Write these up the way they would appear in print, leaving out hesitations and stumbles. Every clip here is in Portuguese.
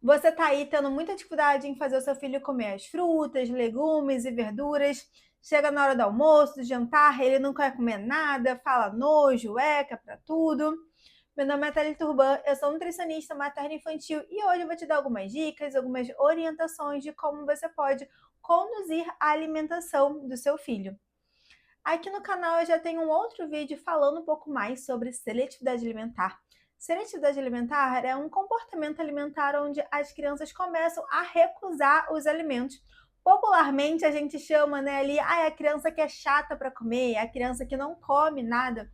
Você tá aí tendo muita dificuldade em fazer o seu filho comer as frutas, legumes e verduras. Chega na hora do almoço, do jantar, ele não quer comer nada, fala nojo, eca pra tudo. Meu nome é Thalita Turban, eu sou nutricionista materno-infantil e hoje eu vou te dar algumas dicas, algumas orientações de como você pode conduzir a alimentação do seu filho. Aqui no canal eu já tenho um outro vídeo falando um pouco mais sobre seletividade alimentar. Seletividade alimentar é um comportamento alimentar onde as crianças começam a recusar os alimentos. Popularmente a gente chama, ali, a criança que é chata para comer, a criança que não come nada.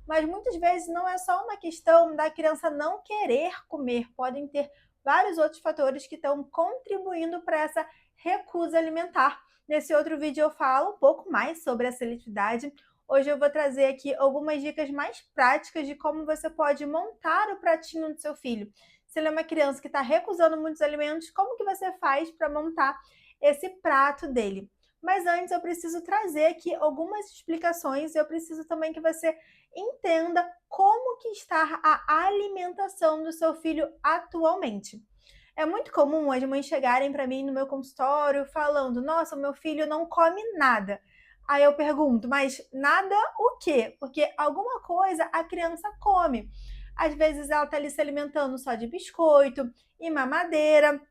Mas muitas vezes não é só uma questão da criança não querer comer, podem ter vários outros fatores que estão contribuindo para essa recusa alimentar. Nesse outro vídeo eu falo um pouco mais sobre a seletividade. Hoje eu vou trazer aqui algumas dicas mais práticas de como você pode montar o pratinho do seu filho. Se ele é uma criança que está recusando muitos alimentos, como que você faz para montar esse prato dele? Mas antes eu preciso trazer aqui algumas explicações, eu preciso também que você entenda como que está a alimentação do seu filho atualmente. É muito comum as mães chegarem para mim no meu consultório falando: nossa, o meu filho não come nada. Aí eu pergunto, mas nada o quê? Porque alguma coisa a criança come. Às vezes ela está ali se alimentando só de biscoito e mamadeira,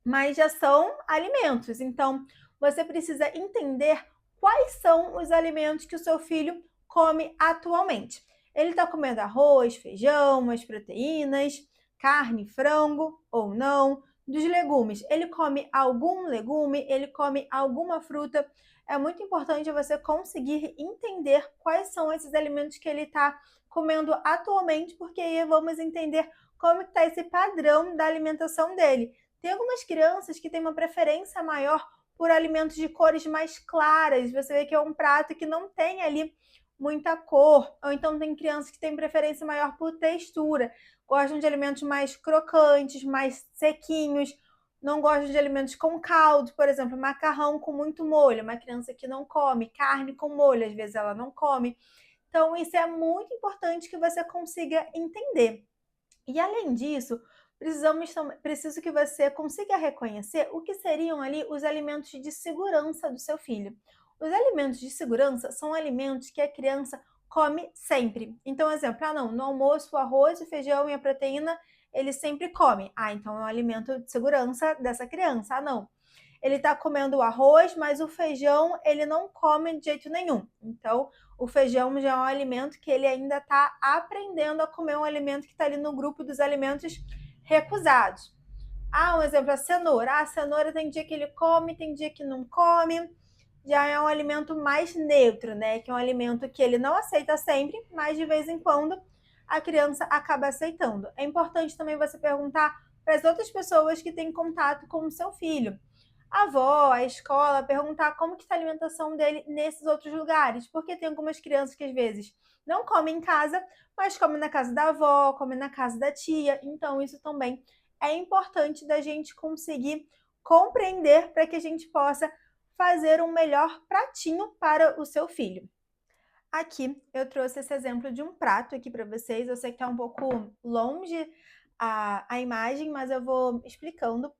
mas já são alimentos. Então, você precisa entender quais são os alimentos que o seu filho come atualmente. Ele está comendo arroz, feijão, as proteínas, carne, frango ou não. Dos legumes, ele come algum legume, ele come alguma fruta. É muito importante você conseguir entender quais são esses alimentos que ele está comendo atualmente, porque aí vamos entender como está esse padrão da alimentação dele. Tem algumas crianças que têm uma preferência maior por alimentos de cores mais claras. Você vê que é um prato que não tem ali muita cor. Ou então tem crianças que têm preferência maior por textura. Gostam de alimentos mais crocantes, mais sequinhos. Não gostam de alimentos com caldo, por exemplo, macarrão com muito molho. Uma criança que não come carne com molho, às vezes ela não come. Então, isso é muito importante que você consiga entender. E além disso, preciso que você consiga reconhecer o que seriam ali os alimentos de segurança do seu filho. Os alimentos de segurança são alimentos que a criança come sempre. Então, exemplo, não, no almoço o arroz, o feijão e a proteína ele sempre come. Então é um alimento de segurança dessa criança. Não. Ele está comendo o arroz, mas o feijão ele não come de jeito nenhum. Então, o feijão já é um alimento que ele ainda está aprendendo a comer, um alimento que está ali no grupo dos alimentos recusados. Um exemplo, a cenoura. A cenoura tem dia que ele come, tem dia que não come. Já é um alimento mais neutro, né? Que é um alimento que ele não aceita sempre, mas de vez em quando a criança acaba aceitando. É importante também você perguntar para as outras pessoas que têm contato com o seu filho. A avó, a escola, perguntar como que está a alimentação dele nesses outros lugares, porque tem algumas crianças que às vezes não comem em casa, mas comem na casa da avó, comem na casa da tia, então isso também é importante da gente conseguir compreender para que a gente possa fazer um melhor pratinho para o seu filho. Aqui eu trouxe esse exemplo de um prato aqui para vocês, eu sei que está um pouco longe a imagem, mas eu vou explicando.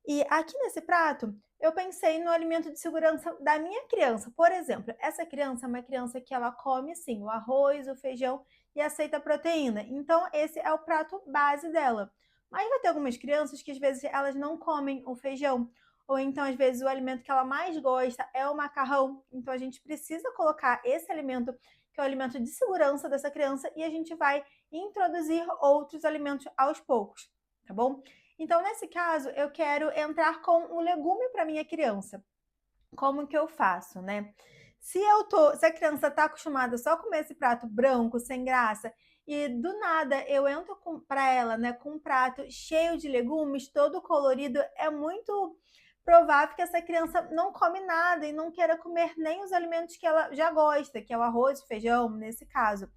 E aqui nesse prato, eu pensei no alimento de segurança da minha criança. Por exemplo, essa criança é uma criança que ela come sim o arroz, o feijão e aceita a proteína. Então, esse é o prato base dela. Mas vai ter algumas crianças que às vezes elas não comem o feijão. Ou então, às vezes, o alimento que ela mais gosta é o macarrão. Então, a gente precisa colocar esse alimento, que é o alimento de segurança dessa criança, e a gente vai introduzir outros alimentos aos poucos, tá bom? Então, nesse caso, eu quero entrar com um legume para minha criança. Como que eu faço, né? Se a criança está acostumada só a comer esse prato branco, sem graça, e do nada eu entro para ela, né, com um prato cheio de legumes, todo colorido, é muito provável que essa criança não come nada e não queira comer nem os alimentos que ela já gosta, que é o arroz, o feijão, nesse caso,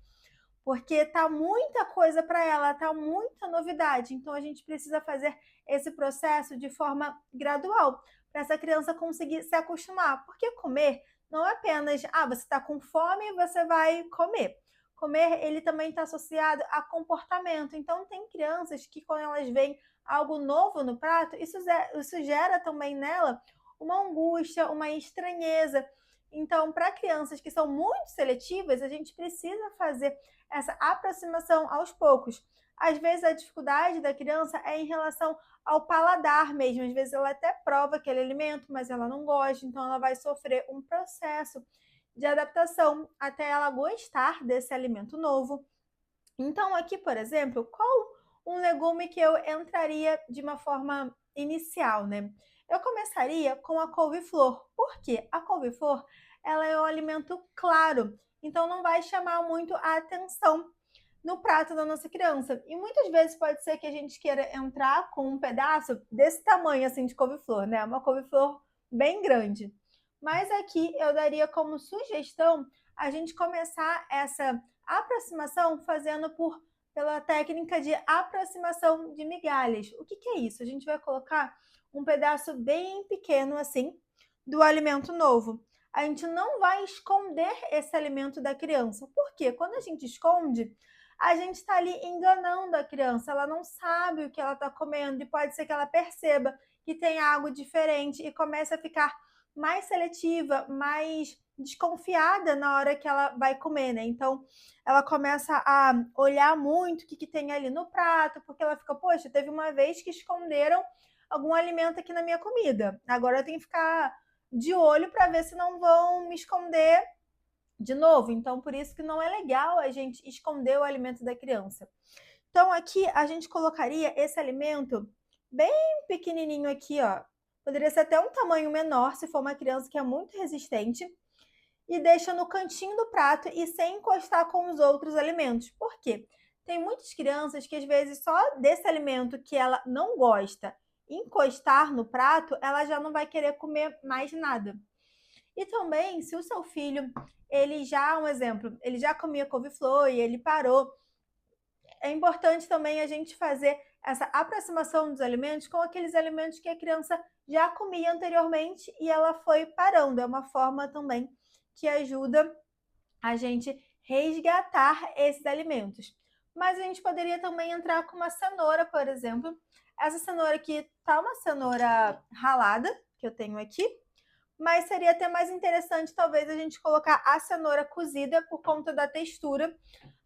porque tá muita coisa para ela, tá muita novidade. Então a gente precisa fazer esse processo de forma gradual, para essa criança conseguir se acostumar. Porque comer não é apenas, você está com fome, você vai comer. Comer, ele também está associado a comportamento. Então tem crianças que quando elas veem algo novo no prato, isso gera também nela uma angústia, uma estranheza. Então, para crianças que são muito seletivas, a gente precisa fazer essa aproximação aos poucos. Às vezes a dificuldade da criança é em relação ao paladar mesmo. Às vezes ela até prova aquele alimento, mas ela não gosta, então ela vai sofrer um processo de adaptação até ela gostar desse alimento novo. Então, aqui, por exemplo, qual um legume que eu entraria de uma forma inicial, né? Eu começaria com a couve-flor. Por quê? A couve-flor, ela é um alimento claro, então não vai chamar muito a atenção no prato da nossa criança. E muitas vezes pode ser que a gente queira entrar com um pedaço desse tamanho assim de couve-flor, né? Uma couve-flor bem grande. Mas aqui eu daria como sugestão a gente começar essa aproximação fazendo pela técnica de aproximação de migalhas. O que é isso? A gente vai colocar um pedaço bem pequeno assim do alimento novo. A gente não vai esconder esse alimento da criança. Por quê? Quando a gente esconde, a gente está ali enganando a criança. Ela não sabe o que ela está comendo e pode ser que ela perceba que tem algo diferente e comece a ficar mais seletiva, mais desconfiada na hora que ela vai comer, né? Então, ela começa a olhar muito o que tem ali no prato, porque ela fica, poxa, teve uma vez que esconderam algum alimento aqui na minha comida. Agora eu tenho que ficar de olho para ver se não vão me esconder de novo. Então, por isso que não é legal a gente esconder o alimento da criança. Então, aqui a gente colocaria esse alimento bem pequenininho aqui, ó. Poderia ser até um tamanho menor, se for uma criança que é muito resistente. E deixa no cantinho do prato e sem encostar com os outros alimentos. Por quê? Tem muitas crianças que às vezes só desse alimento que ela não gosta encostar no prato, ela já não vai querer comer mais nada. E também, se o seu filho, ele já, um exemplo, ele já comia couve-flor e ele parou, é importante também a gente fazer essa aproximação dos alimentos com aqueles alimentos que a criança já comia anteriormente e ela foi parando. É uma forma também que ajuda a gente resgatar esses alimentos. Mas a gente poderia também entrar com uma cenoura, por exemplo. Essa cenoura aqui tá uma cenoura ralada, que eu tenho aqui, mas seria até mais interessante talvez a gente colocar a cenoura cozida por conta da textura.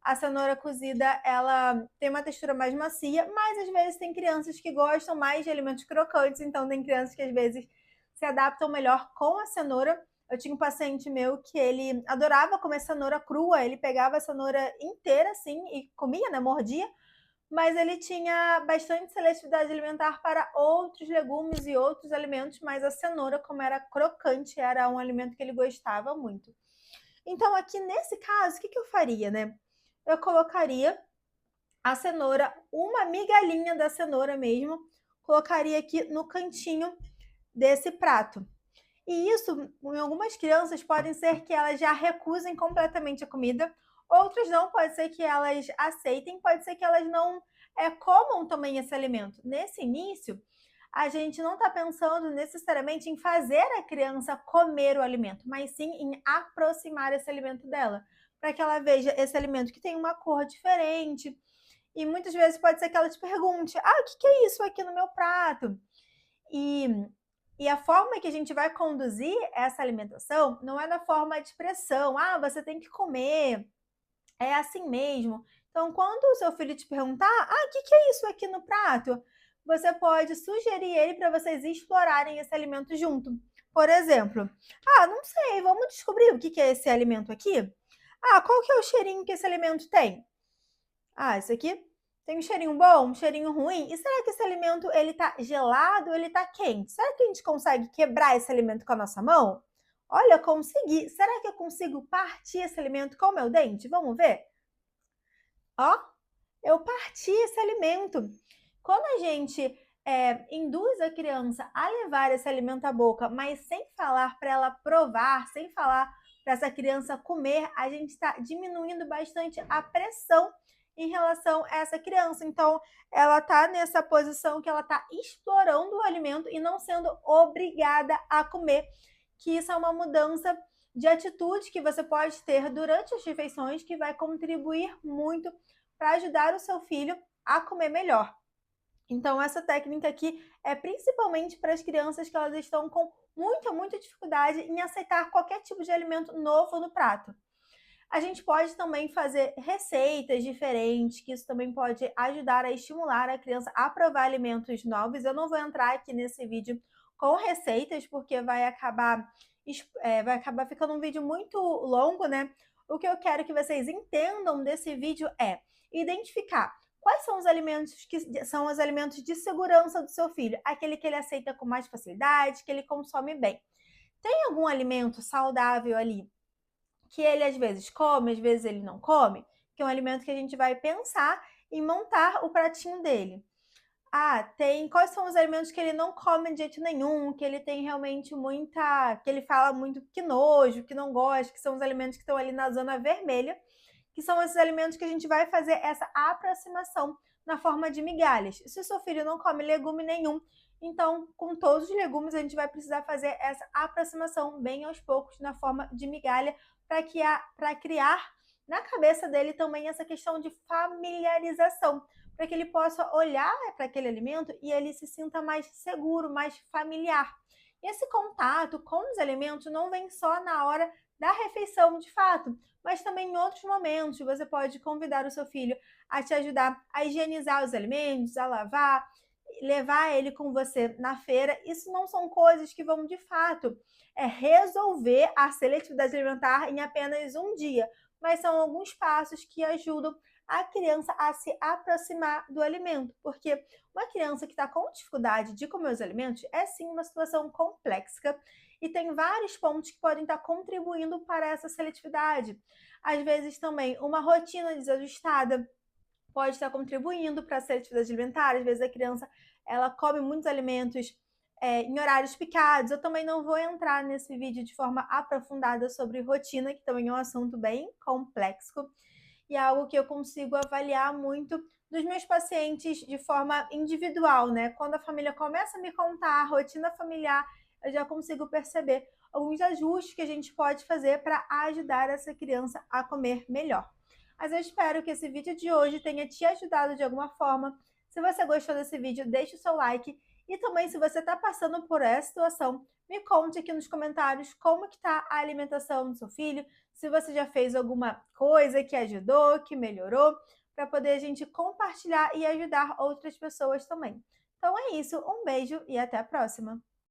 A cenoura cozida, ela tem uma textura mais macia, mas às vezes tem crianças que gostam mais de alimentos crocantes, então tem crianças que às vezes se adaptam melhor com a cenoura. Eu tinha um paciente meu que ele adorava comer cenoura crua, ele pegava a cenoura inteira assim e comia, né, mordia, mas ele tinha bastante seletividade alimentar para outros legumes e outros alimentos, mas a cenoura, como era crocante, era um alimento que ele gostava muito. Então, aqui nesse caso, o que eu faria, né? Eu colocaria a cenoura, uma migalhinha da cenoura mesmo, colocaria aqui no cantinho desse prato. E isso, em algumas crianças, podem ser que elas já recusem completamente a comida, outras não, pode ser que elas aceitem, pode ser que elas não comam também esse alimento. Nesse início, a gente não está pensando necessariamente em fazer a criança comer o alimento, mas sim em aproximar esse alimento dela, para que ela veja esse alimento que tem uma cor diferente. E muitas vezes pode ser que ela te pergunte: ah, o que é isso aqui no meu prato? E a forma que a gente vai conduzir essa alimentação não é da forma de pressão. Ah, você tem que comer, é assim mesmo. Então, quando o seu filho te perguntar, ah, o que é isso aqui no prato? Você pode sugerir ele para vocês explorarem esse alimento junto. Por exemplo, ah, não sei, vamos descobrir o que é esse alimento aqui? Ah, qual que é o cheirinho que esse alimento tem? Ah, esse aqui tem um cheirinho bom, um cheirinho ruim. E será que esse alimento ele tá gelado ou ele tá quente? Será que a gente consegue quebrar esse alimento com a nossa mão? Olha, consegui. Será que eu consigo partir esse alimento com o meu dente? Vamos ver? Ó, eu parti esse alimento. Quando a gente induz a criança a levar esse alimento à boca, mas sem falar para ela provar, sem falar para essa criança comer, a gente está diminuindo bastante a pressão em relação a essa criança. Então, ela está nessa posição que ela está explorando o alimento e não sendo obrigada a comer, que isso é uma mudança de atitude que você pode ter durante as refeições que vai contribuir muito para ajudar o seu filho a comer melhor. Então, essa técnica aqui é principalmente para as crianças que elas estão com muita dificuldade em aceitar qualquer tipo de alimento novo no prato. A gente pode também fazer receitas diferentes, que isso também pode ajudar a estimular a criança a provar alimentos novos. Eu não vou entrar aqui nesse vídeo com receitas, porque vai acabar ficando um vídeo muito longo, né? O que eu quero que vocês entendam desse vídeo é identificar quais são os alimentos que são os alimentos de segurança do seu filho, aquele que ele aceita com mais facilidade, que ele consome bem. Tem algum alimento saudável ali que ele às vezes come, às vezes ele não come, que é um alimento que a gente vai pensar em montar o pratinho dele. Ah, tem quais são os alimentos que ele não come de jeito nenhum, que ele tem realmente que ele fala muito que nojo, que não gosta, que são os alimentos que estão ali na zona vermelha, que são esses alimentos que a gente vai fazer essa aproximação na forma de migalhas. Se o seu filho não come legume nenhum, então com todos os legumes a gente vai precisar fazer essa aproximação bem aos poucos na forma de migalha para criar na cabeça dele também essa questão de familiarização, para que ele possa olhar para aquele alimento e ele se sinta mais seguro, mais familiar. E esse contato com os alimentos não vem só na hora da refeição, de fato, mas também em outros momentos. Você pode convidar o seu filho a te ajudar a higienizar os alimentos, a lavar, levar ele com você na feira. Isso não são coisas que vão, de fato, resolver a seletividade alimentar em apenas um dia, mas são alguns passos que ajudam a criança a se aproximar do alimento, porque uma criança que está com dificuldade de comer os alimentos é sim uma situação complexa e tem vários pontos que podem estar contribuindo para essa seletividade. Às vezes também uma rotina desajustada pode estar contribuindo para a seletividade alimentar. Às vezes a criança ela come muitos alimentos em horários picados. Eu também não vou entrar nesse vídeo de forma aprofundada sobre rotina, que também é um assunto bem complexo e é algo que eu consigo avaliar muito dos meus pacientes de forma individual, né? Quando a família começa a me contar a rotina familiar, eu já consigo perceber alguns ajustes que a gente pode fazer para ajudar essa criança a comer melhor. Mas eu espero que esse vídeo de hoje tenha te ajudado de alguma forma. Se você gostou desse vídeo, deixe o seu like. E também, se você está passando por essa situação, me conte aqui nos comentários como que está a alimentação do seu filho, se você já fez alguma coisa que ajudou, que melhorou, para poder a gente compartilhar e ajudar outras pessoas também. Então é isso, um beijo e até a próxima!